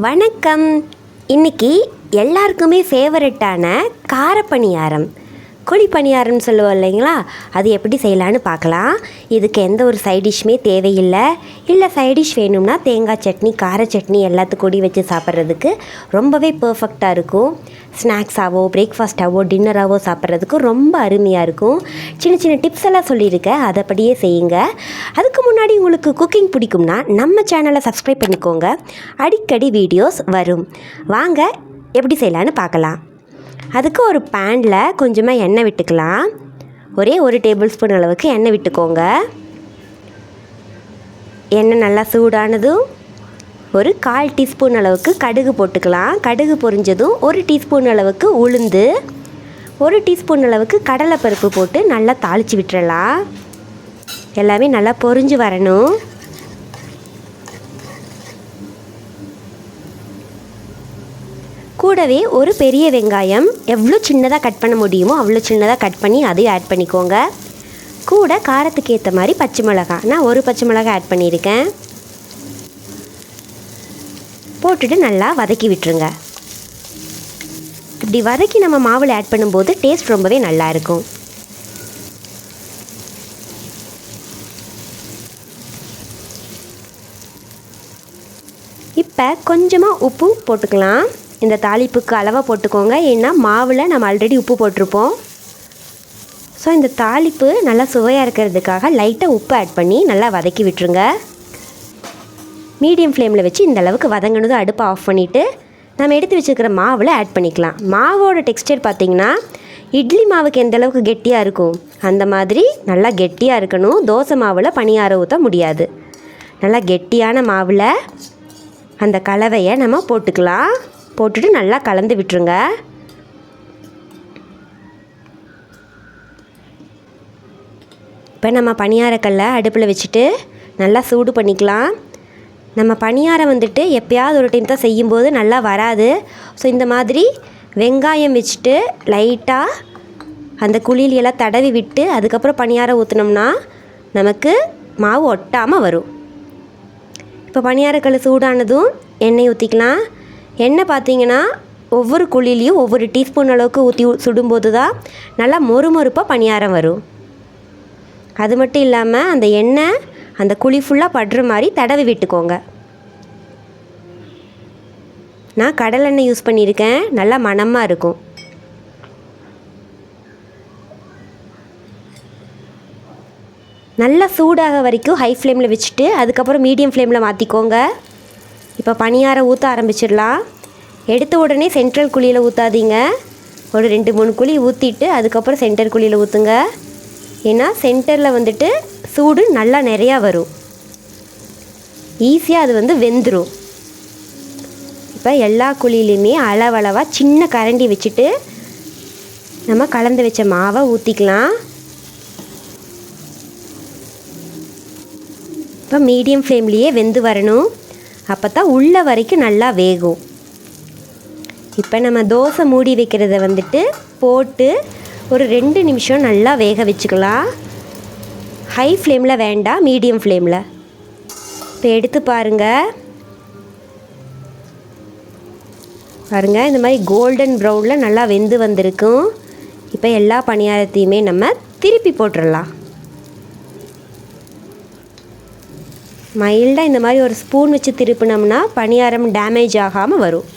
வணக்கம். இன்றைக்கி எல்லாருக்குமே ஃபேவரட்டான காரப்பணியாரம், குழிப்பணியாரம்னு சொல்லுவோம் இல்லைங்களா, அது எப்படி செய்யலான்னு பார்க்கலாம். இதுக்கு எந்த ஒரு சைடிஷ்மே தேவையில்லை. இல்லை சைடிஷ் வேணும்னா தேங்காய் சட்னி, கார சட்னி எல்லாத்துக்கூடி வச்சு சாப்பிட்றதுக்கு ரொம்பவே பர்ஃபெக்டாக இருக்கும். ஸ்நாக்ஸாவோ, பிரேக்ஃபாஸ்ட்டாவோ, டின்னராகவோ சாப்பிட்றதுக்கு ரொம்ப அருமையாக இருக்கும். சின்ன சின்ன டிப்ஸ் எல்லாம் சொல்லியிருக்கேன், அதைப்படியே செய்யுங்க. அதுக்கு முன்னாடி உங்களுக்கு குக்கிங் பிடிக்கும்னா நம்ம சேனலை சப்ஸ்கிரைப் பண்ணிக்கோங்க. அடிக்கடி வீடியோஸ் வரும். வாங்க எப்படி செய்யலான்னு பார்க்கலாம். அதுக்கு ஒரு பேனில் கொஞ்சமாக எண்ணெய் விட்டுக்கலாம். ஒரே 1 டேபிள் ஸ்பூன் அளவுக்கு எண்ணெய் விட்டுக்கோங்க. எண்ணெய் நல்லா சூடானதும் ஒரு 1/4 டீஸ்பூன் அளவுக்கு கடுகு போட்டுக்கலாம். கடுகு பொரிஞ்சதும் 1 டீஸ்பூன் அளவுக்கு உளுந்து, 1 டீஸ்பூன் அளவுக்கு கடலைப்பருப்பு போட்டு நல்லா தாளித்து விட்டுறலாம். எல்லாமே நல்லா பொரிஞ்சு வரணும். கூடவே ஒரு பெரிய வெங்காயம் எவ்வளோ சின்னதாக கட் பண்ண முடியுமோ அவ்வளோ சின்னதாக கட் பண்ணி அதையும் ஆட் பண்ணிக்கோங்க. கூட காரத்துக்கு ஏற்ற மாதிரி பச்சை மிளகாய், நான் 1 பச்சை மிளகாய் ஆட் பண்ணியிருக்கேன். போட்டுட்டு நல்லா வதக்கி விட்டுருங்க. இப்படி வதக்கி நம்ம மாவில் ஆட் பண்ணும்போது டேஸ்ட் ரொம்பவே நல்லாயிருக்கும். இப்போ கொஞ்சமாக உப்பு போட்டுக்கலாம். இந்த தாளிப்புக்கு அளவாக போட்டுக்கோங்க, ஏன்னா மாவில் நம்ம ஆல்ரெடி உப்பு போட்டிருப்போம். ஸோ இந்த தாளிப்பு நல்லா சுவையாக இருக்கிறதுக்காக லைட்டாக உப்பு ஆட் பண்ணி நல்லா வதக்கி விட்டுருங்க. மீடியம் ஃப்ளேமில் வச்சு இந்த அளவுக்கு வதங்கினதும் அடுப்பை ஆஃப் பண்ணிவிட்டு நம்ம எடுத்து வச்சுருக்கிற மாவில் ஆட் பண்ணிக்கலாம். மாவோட டெக்ஸ்டர் பார்த்திங்கன்னா இட்லி மாவுக்கு எந்த அளவுக்கு கெட்டியாக இருக்கும் அந்த மாதிரி நல்லா கெட்டியாக இருக்கணும். தோசை மாவில் பணியாரம் ஊற்ற முடியாது. நல்லா கெட்டியான மாவில் அந்த கலவையை நம்ம போட்டுக்கலாம். போட்டுட்டு நல்லா கலந்து விட்டுருங்க. இப்போ நம்ம பணியாரக்கல்லை அடுப்பில் வச்சுட்டு நல்லா சூடு பண்ணிக்கலாம். நம்ம பணியாரம் வந்துட்டு எப்போயாவது ஒரு டைம் தான் செய்யும்போது நல்லா வராது. ஸோ இந்த மாதிரி வெங்காயம் வச்சுட்டு லைட்டாக அந்த குழியிலெல்லாம் தடவி விட்டு அதுக்கப்புறம் பணியாரம் ஊற்றினோம்னா நமக்கு மாவு ஒட்டாமல் வரும். இப்போ பணியாரக்கல் சூடானதும் எண்ணெய் ஊற்றிக்கலாம். எண்ணெய் பார்த்திங்கன்னா ஒவ்வொரு குழிலையும் ஒவ்வொரு டீஸ்பூன் அளவுக்கு ஊற்றி சுடும்போது தான் நல்லா மொறுமொறுப்பாக பணியாரம் வரும். அது மட்டும் இல்லாமல் அந்த எண்ணெய் அந்த குழி ஃபுல்லாக படுற மாதிரி தடவி விட்டுக்கோங்க. நான் கடலெண்ணெய் யூஸ் பண்ணியிருக்கேன், நல்லா மணமாக இருக்கும். நல்லா சூடாக வரைக்கும் ஹை ஃப்ளேமில் வச்சுட்டு அதுக்கப்புறம் மீடியம் ஃப்ளேமில் மாற்றிக்கோங்க. இப்போ பணியாரம் ஊற்ற ஆரம்பிச்சிடலாம். எடுத்த உடனே சென்ட்ரல் குழியில் ஊற்றாதீங்க. ஒரு 2-3 குழி ஊற்றிட்டு அதுக்கப்புறம் சென்டர் குழியில் ஊற்றுங்க. ஏன்னா சென்டரில் வந்துட்டு சூடு நல்லா நிறையா வரும், ஈஸியாக அது வெந்துடும். இப்போ எல்லா குழியிலையுமே அளவளவாக சின்ன கரண்டி வச்சுட்டு நம்ம கலந்து வச்ச மாவை ஊற்றிக்கலாம். இப்போ மீடியம் ஃப்ளேம்லேயே வெந்து வரணும், அப்போ தான் உள்ள வரைக்கும் நல்லா வேகும். இப்போ நம்ம தோசை மூடி வைக்கிறத போட்டு ஒரு 2 நிமிஷம் நல்லா வேக வச்சுக்கலாம். ஹை ஃப்ளேமில் வேண்டாம், மீடியம் ஃப்ளேமில். இப்போ எடுத்து பாருங்கள், இந்த மாதிரி கோல்டன் ப்ரௌனில் நல்லா வெந்து வந்திருக்கும். இப்போ எல்லா பணியாரத்தையுமே நம்ம திருப்பி போட்டுடலாம். மைல்டாக இந்த மாதிரி ஒரு ஸ்பூன் வச்சு திருப்பினோம்னா பணியாரம் டேமேஜ் ஆகாமல் வரும்.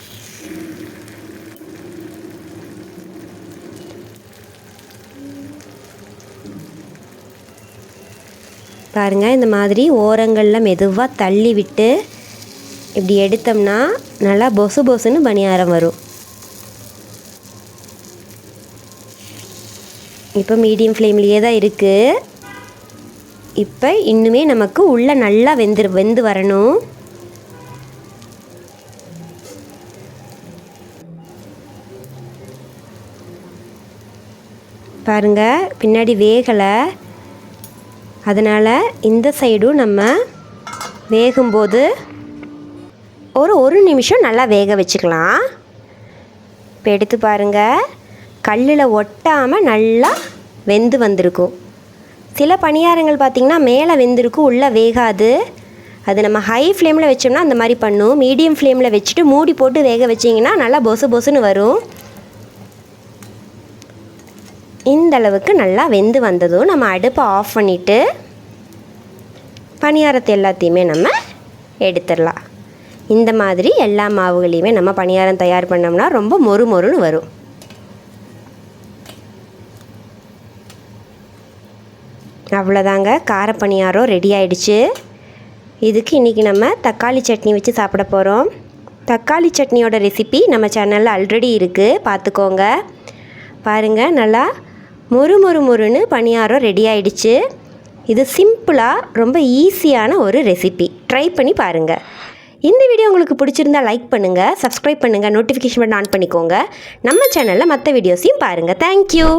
பாருங்கள், இந்த மாதிரி ஓரங்களில் மெதுவாக தள்ளி விட்டு இப்படி எடுத்தோம்னா நல்லா பொசு பொசுன்னு பணியாரம் வரும். இப்போ மீடியம் ஃப்ளேம்லேயே தான் இருக்குது. இப்போ இன்னுமே நமக்கு உள்ளே நல்லா வெந்து வரணும். பாருங்கள், பின்னாடி வேகலை. அதனால் இந்த சைடும் நம்ம வேகும்போது ஒரு நிமிஷம் நல்லா வேக வச்சுக்கலாம். இப்போ எடுத்து பாருங்கள், கல்லில் ஒட்டாமல் நல்லா வெந்து வந்திருக்கும். சில பணியாரங்கள் பார்த்திங்கன்னா மேலே வெந்திருக்கும், உள்ளே வேகாது. அது நம்ம ஹை ஃப்ளேமில் வச்சோம்னா அந்த மாதிரி பண்ணும். மீடியம் ஃப்ளேமில் வச்சுட்டு மூடி போட்டு வேக வச்சிங்கன்னா நல்லா பொசு பொசுன்னு வரும். இந்த அளவுக்கு நல்லா வெந்து வந்ததும் நம்ம அடுப்பை ஆஃப் பண்ணிவிட்டு பணியாரத்தை எல்லாத்தையுமே நம்ம எடுத்துடலாம். இந்த மாதிரி எல்லா மாவுகளையுமே நம்ம பணியாரம் தயார் பண்ணோம்னா ரொம்ப மொறு மொறுன்னு வரும். அவ்வளோதாங்க, கார பணியாரம் ரெடி ஆயிடுச்சு. இதுக்கு இன்றைக்கி நம்ம தக்காளி சட்னி வச்சு சாப்பிட போகிறோம். தக்காளி சட்னியோட ரெசிபி நம்ம சேனலில் ஆல்ரெடி இருக்குது, பார்த்துக்கோங்க. பாருங்கள், நல்லா மொறு மொறு மொறுன்னு பணியாரம் ரெடி ஆயிடுச்சு. இது சிம்பிளாக ரொம்ப ஈஸியான ஒரு ரெசிபி, ட்ரை பண்ணி பாருங்கள். இந்த வீடியோ உங்களுக்கு பிடிச்சிருந்தால் லைக் பண்ணுங்கள், சப்ஸ்கிரைப் பண்ணுங்கள், நோட்டிஃபிகேஷன் பட்டன் ஆன் பண்ணிக்கோங்க. நம்ம சேனலில் மற்ற வீடியோஸையும் பாருங்கள். தேங்க்யூ.